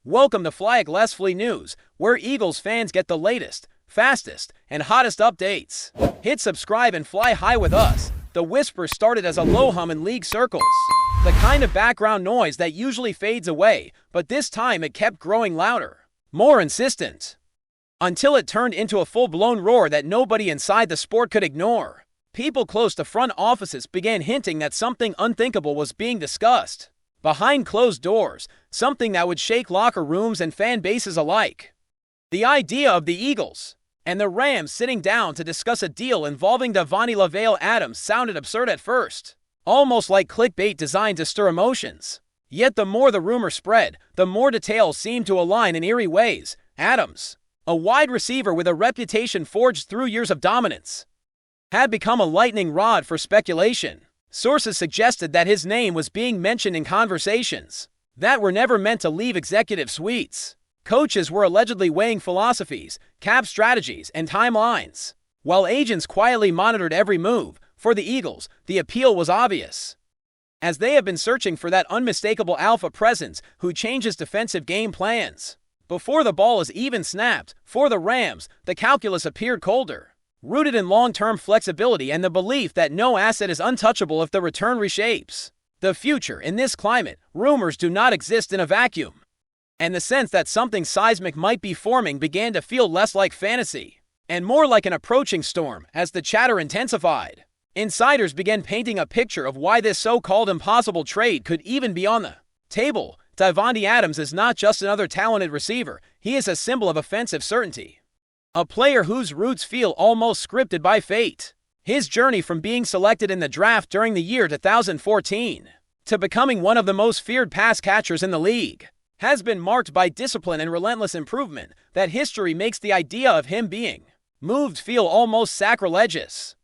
Welcome to FlyEaglesFly News, where Eagles fans get the latest, fastest, and hottest updates. Hit subscribe and fly high with us. The whisper started as a low hum in league circles, the kind of background noise that usually fades away, but this time it kept growing louder, more insistent, until it turned into a full-blown roar that nobody inside the sport could ignore. People close to front offices began hinting that something unthinkable was being discussed behind closed doors, something that would shake locker rooms and fan bases alike. The idea of the Eagles and the Rams sitting down to discuss a deal involving Davante Adams sounded absurd at first, almost like clickbait designed to stir emotions. Yet the more the rumor spread, the more details seemed to align in eerie ways. Adams, a wide receiver with a reputation forged through years of dominance, had become a lightning rod for speculation. Sources suggested that his name was being mentioned in conversations that were never meant to leave executive suites. Coaches were allegedly weighing philosophies, cap strategies, and timelines, while agents quietly monitored every move. For the Eagles, the appeal was obvious, as they have been searching for that unmistakable alpha presence who changes defensive game plans before the ball is even snapped. For the Rams, the calculus appeared colder, rooted in long-term flexibility and the belief that no asset is untouchable if the return reshapes the future. In this climate, rumors do not exist in a vacuum, and the sense that something seismic might be forming began to feel less like fantasy and more like an approaching storm. As the chatter intensified, insiders began painting a picture of why this so-called impossible trade could even be on the table. Davante Adams is not just another talented receiver, he is a symbol of offensive certainty, a player whose roots feel almost scripted by fate. His journey from being selected in the draft during the year 2014 to becoming one of the most feared pass catchers in the league has been marked by discipline and relentless improvement that history makes the idea of him being moved feel almost sacrilegious.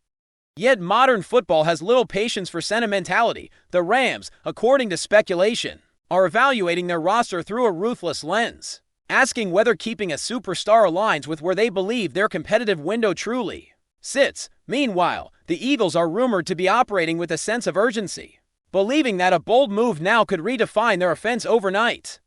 Yet modern football has little patience for sentimentality. The Rams, according to speculation, are evaluating their roster through a ruthless lens, asking whether keeping a superstar aligns with where they believe their competitive window truly sits. Meanwhile, the Eagles are rumored to be operating with a sense of urgency, believing that a bold move now could redefine their offense overnight.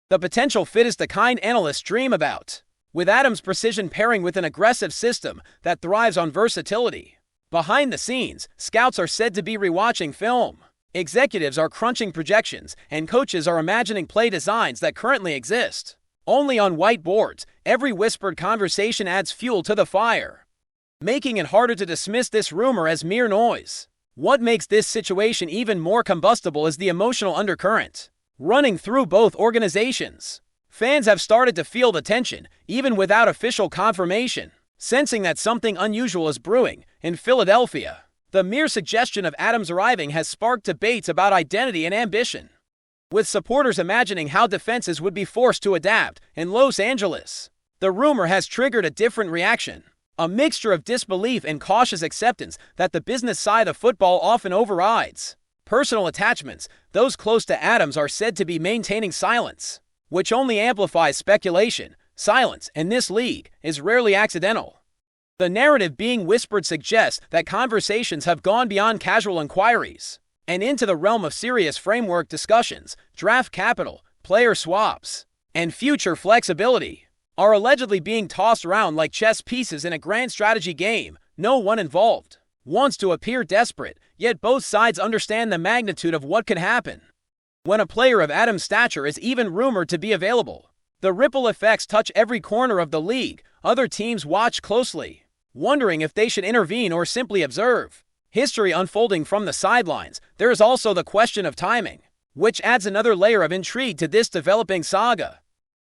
The potential fit is the kind analysts dream about, with Adams' precision pairing with an aggressive system that thrives on versatility. Behind the scenes, scouts are said to be rewatching film, executives are crunching projections, and coaches are imagining play designs that currently exist only on whiteboards. Every whispered conversation adds fuel to the fire, making it harder to dismiss this rumor as mere noise. What makes this situation even more combustible is the emotional undercurrent running through both organizations. Fans have started to feel the tension, even without official confirmation, sensing that something unusual is brewing. In Philadelphia, the mere suggestion of Adams arriving has sparked debates about identity and ambition, with supporters imagining how defenses would be forced to adapt. In Los Angeles, the rumor has triggered a different reaction, a mixture of disbelief and cautious acceptance that the business side of football often overrides personal attachments. Those close to Adams are said to be maintaining silence, which only amplifies speculation. Silence in this league is rarely accidental. The narrative being whispered suggests that conversations have gone beyond casual inquiries and into the realm of serious framework discussions. Draft capital, player swaps, and future flexibility are allegedly being tossed around like chess pieces in a grand strategy game. No one involved wants to appear desperate, yet both sides understand the magnitude of what could happen when a player of Adams' stature is even rumored to be available. The ripple effects touch every corner of the league. Other teams watch closely, wondering if they should intervene or simply observe history unfolding from the sidelines. There is also the question of timing, which adds another layer of intrigue to this developing saga.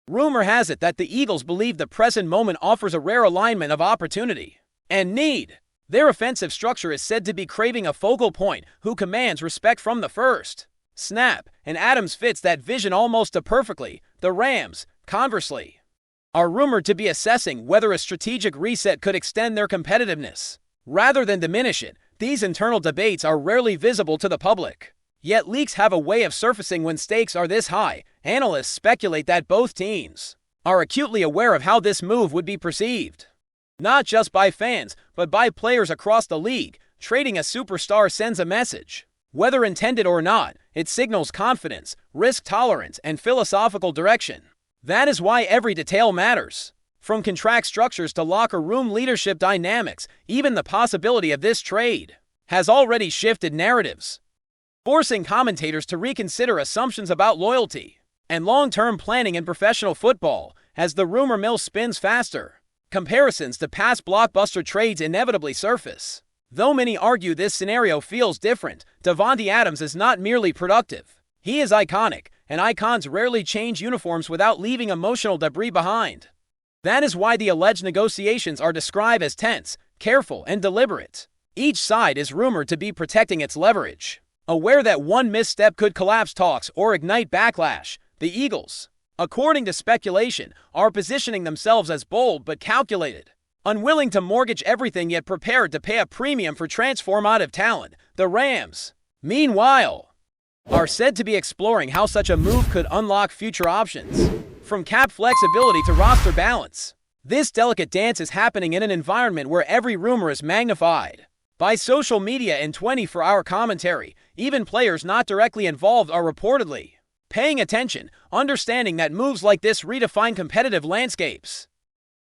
Rumor has it that the Eagles believe the present moment offers a rare alignment of opportunity and need. Their offensive structure is said to be craving a focal point who commands respect from the first snap, and Adams fits that vision almost perfectly. The Rams, conversely, are rumored to be assessing whether a strategic reset could extend their competitiveness rather than diminish it. These internal debates are rarely visible to the public, yet leaks have a way of surfacing when stakes are this high. Analysts speculate that both teams are acutely aware of how this move would be perceived, not just by fans, but by players across the league. Trading a superstar sends a message. Whether intended or not, it signals confidence, risk tolerance, and philosophical direction. That is why every detail matters. From contract structures to locker room leadership dynamics, even the possibility of this trade has already shifted narratives, forcing commentators to reconsider assumptions about loyalty and long-term planning in professional football. As the rumor mill spins faster, comparisons to past blockbuster trades inevitably surface. Though many argue this scenario feels different, Davante Adams is not merely productive. He is iconic, and icons rarely change uniforms without leaving emotional debris behind. That is why the alleged negotiations are described as tense, careful, and deliberate. Each side is rumored to be protecting its leverage, aware that one misstep could collapse talks or ignite backlash. The Eagles, according to speculation, are positioning themselves as bold but calculated, unwilling to mortgage everything yet prepared to pay a premium for transformative talent. The Rams, meanwhile, are said to be exploring how such a move could unlock future options, from cap flexibility to roster balance. This delicate dance is happening in an environment where every rumor is magnified by social media and 24-hour commentary. Even players not directly involved are reportedly paying attention, understanding that moves like this redefine competitive landscapes.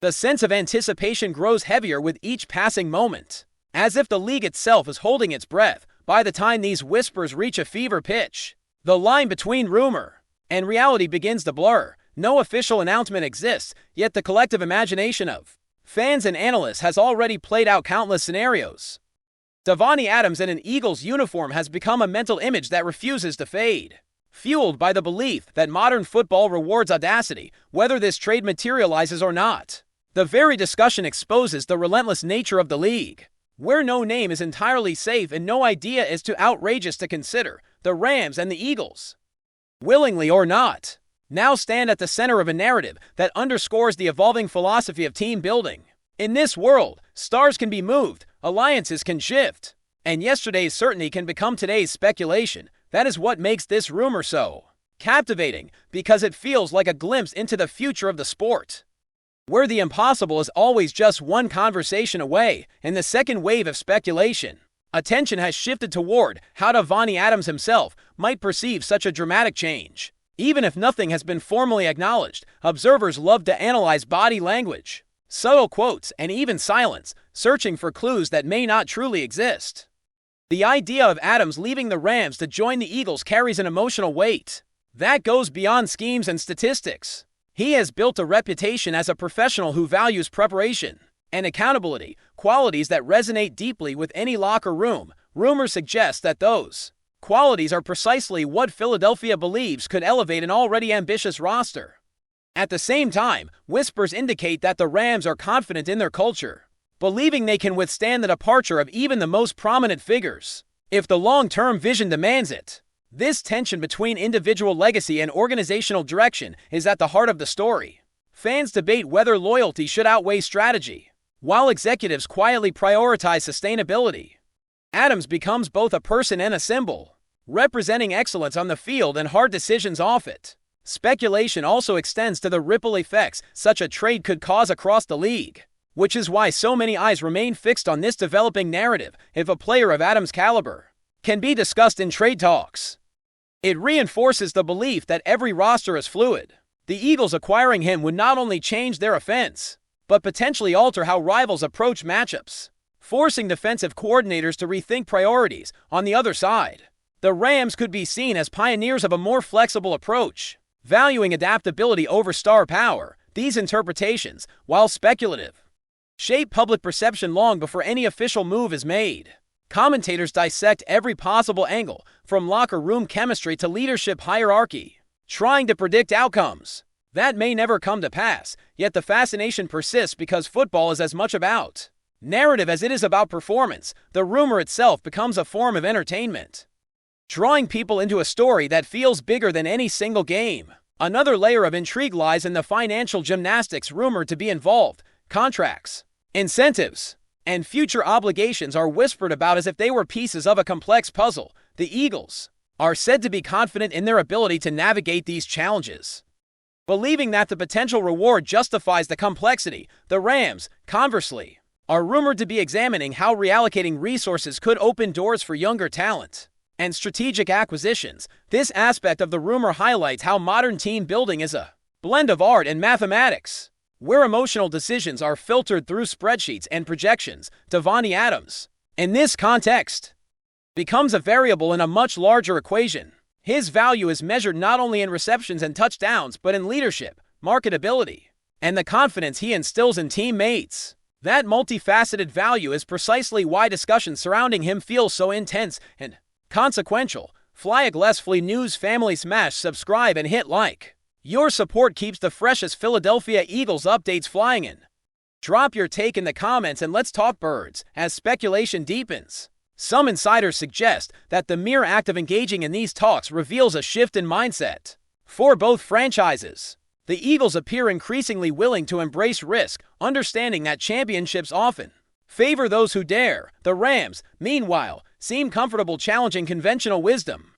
The sense of anticipation grows heavier with each passing moment, as if the league itself is holding its breath. By the time these whispers reach a fever pitch, the line between rumor and reality begins to blur. No official announcement exists, yet the collective imagination of fans and analysts has already played out countless scenarios. Davante Adams in an Eagles uniform has become a mental image that refuses to fade, fueled by the belief that modern football rewards audacity, whether this trade materializes or not. The very discussion exposes the relentless nature of the league, where no name is entirely safe and no idea is too outrageous to consider. The Rams and the Eagles, willingly or not, now stand at the center of a narrative that underscores the evolving philosophy of team building. In this world, stars can be moved, alliances can shift, and yesterday's certainty can become today's speculation. That is what makes this rumor so captivating, because it feels like a glimpse into the future of the sport, where the impossible is always just one conversation away. In the second wave of speculation, attention has shifted toward how Davante Adams himself might perceive such a dramatic change. Even if nothing has been formally acknowledged, observers love to analyze body language, subtle quotes, and even silence, searching for clues that may not truly exist. The idea of Adams leaving the Rams to join the Eagles carries an emotional weight that goes beyond schemes and statistics. He has built a reputation as a professional who values preparation and accountability, qualities that resonate deeply with any locker room. Rumors suggest that those qualities are precisely what Philadelphia believes could elevate an already ambitious roster. At the same time, whispers indicate that the Rams are confident in their culture, believing they can withstand the departure of even the most prominent figures, if the long-term vision demands it. This tension between individual legacy and organizational direction is at the heart of the story. Fans debate whether loyalty should outweigh strategy, while executives quietly prioritize sustainability. Adams becomes both a person and a symbol, representing excellence on the field and hard decisions off it. Speculation also extends to the ripple effects such a trade could cause across the league, which is why so many eyes remain fixed on this developing narrative. If a player of Adams' caliber can be discussed in trade talks, it reinforces the belief that every roster is fluid. The Eagles acquiring him would not only change their offense, but potentially alter how rivals approach matchups, forcing defensive coordinators to rethink priorities. On the other side, the Rams could be seen as pioneers of a more flexible approach, valuing adaptability over star power. These interpretations, while speculative, shape public perception long before any official move is made. Commentators dissect every possible angle, from locker room chemistry to leadership hierarchy, trying to predict outcomes that may never come to pass. Yet the fascination persists because football is as much about narrative as it is about performance. The rumor itself becomes a form of entertainment, drawing people into a story that feels bigger than any single game. Another layer of intrigue lies in the financial gymnastics rumored to be involved. Contracts, incentives, and future obligations are whispered about as if they were pieces of a complex puzzle. The Eagles are said to be confident in their ability to navigate these challenges, believing that the potential reward justifies the complexity. The Rams, conversely, are rumored to be examining how reallocating resources could open doors for younger talent and strategic acquisitions. This aspect of the rumor highlights how modern team building is a blend of art and mathematics, where emotional decisions are filtered through spreadsheets and projections. Davante Adams, in this context, becomes a variable in a much larger equation. His value is measured not only in receptions and touchdowns, but in leadership, marketability, and the confidence he instills in teammates. That multifaceted value is precisely why discussions surrounding him feel so intense and consequential. FlyEaglesFly News family, smash subscribe and hit like. Your support keeps the freshest Philadelphia Eagles updates flying in. Drop your take in the comments and let's talk birds as speculation deepens. Some insiders suggest that the mere act of engaging in these talks reveals a shift in mindset for both franchises. The Eagles appear increasingly willing to embrace risk, understanding that championships often favor those who dare. The Rams, meanwhile, seem comfortable challenging conventional wisdom,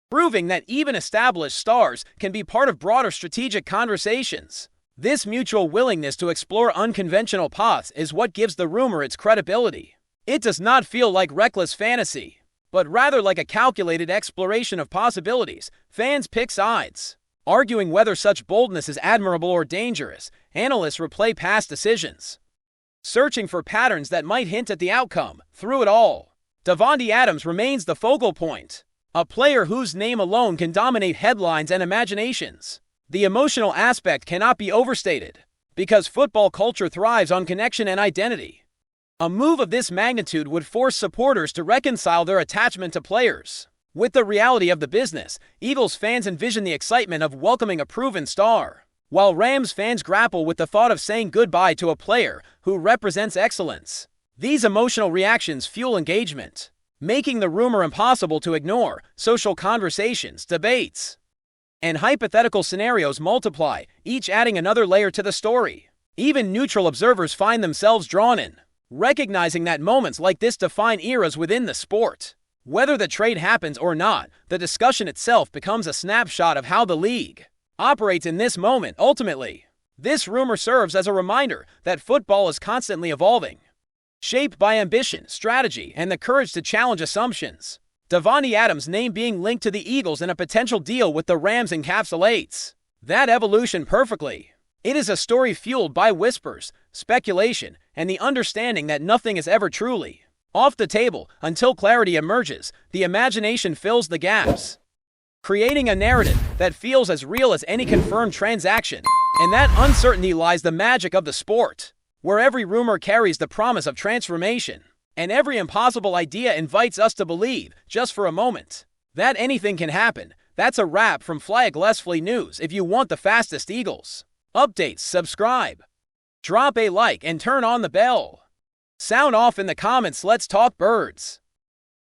proving that even established stars can be part of broader strategic conversations. This mutual willingness to explore unconventional paths is what gives the rumor its credibility. It does not feel like reckless fantasy, but rather like a calculated exploration of possibilities. Fans pick sides, arguing whether such boldness is admirable or dangerous. Analysts replay past decisions, searching for patterns that might hint at the outcome. Through it all, Davante Adams remains the focal point, a player whose name alone can dominate headlines and imaginations. The emotional aspect cannot be overstated, because football culture thrives on connection and identity. A move of this magnitude would force supporters to reconcile their attachment to players with the reality of the business. Eagles fans envision the excitement of welcoming a proven star, while Rams fans grapple with the thought of saying goodbye to a player who represents excellence. These emotional reactions fuel engagement, making the rumor impossible to ignore. Social conversations, debates, and hypothetical scenarios multiply, each adding another layer to the story. Even neutral observers find themselves drawn in, recognizing that moments like this define eras within the sport. Whether the trade happens or not, the discussion itself becomes a snapshot of how the league operates in this moment. Ultimately, this rumor serves as a reminder that football is constantly evolving, shaped by ambition, strategy, and the courage to challenge assumptions. Davante Adams' name being linked to the Eagles in a potential deal with the Rams encapsulates that evolution perfectly. It is a story fueled by whispers, speculation, and the understanding that nothing is ever truly off the table until clarity emerges. The imagination fills the gaps, creating a narrative that feels as real as any confirmed transaction. In that uncertainty lies the magic of the sport, where every rumor carries the promise of transformation, and every impossible idea invites us to believe, just for a moment, that anything can happen. That's a wrap from FlyEaglesFly News. If you want the fastest Eagles updates, subscribe, drop a like, and turn on the bell. Sound off in the comments. Let's talk birds.